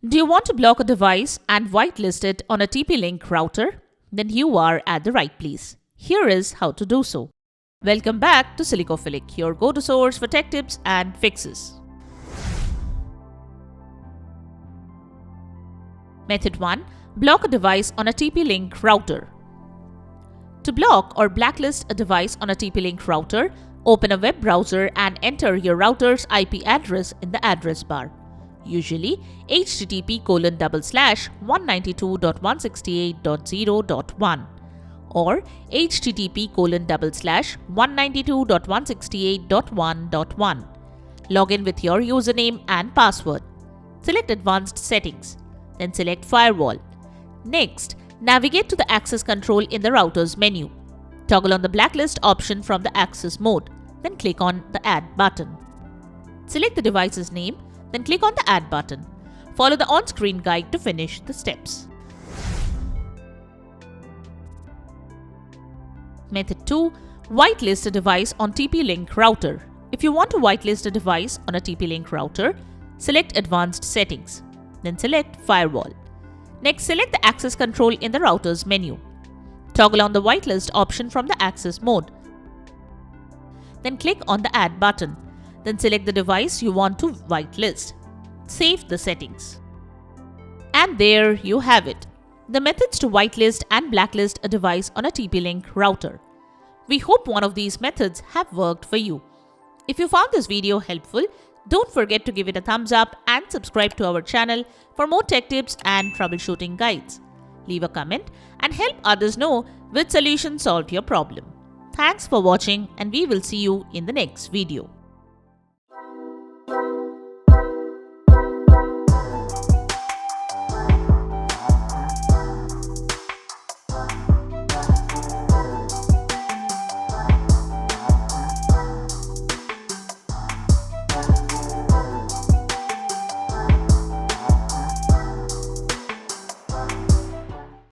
Do you want to block a device and whitelist it on a TP-Link router? Then you are at the right place. Here is how to do so. Welcome back to Silicophilic, your go-to source for tech tips and fixes. Method 1. Block a device on a TP-Link router. To block or blacklist a device on a TP-Link router, open a web browser and enter your router's IP address in the address bar. Usually http://192.168.0.1 or http://192.168.1.1. Log in with your username and password. Select Advanced Settings. Then select Firewall. Next, navigate to the Access Control in the router's menu. Toggle on the blacklist option from the access mode. Then click on the Add button. Select the device's name. Then click on the Add button. Follow the on-screen guide to finish the steps. Method 2. Whitelist a device on TP-Link router. If you want to whitelist a device on a TP-Link router, select Advanced Settings. Then select Firewall. Next, select the Access Control in the router's menu. Toggle on the whitelist option from the access mode. Then click on the Add button. Then select the device you want to whitelist. Save the settings. And there you have it. The methods to whitelist and blacklist a device on a TP-Link router. We hope one of these methods have worked for you. If you found this video helpful, don't forget to give it a thumbs up and subscribe to our channel for more tech tips and troubleshooting guides. Leave a comment and help others know which solution solved your problem. Thanks for watching, and we will see you in the next video.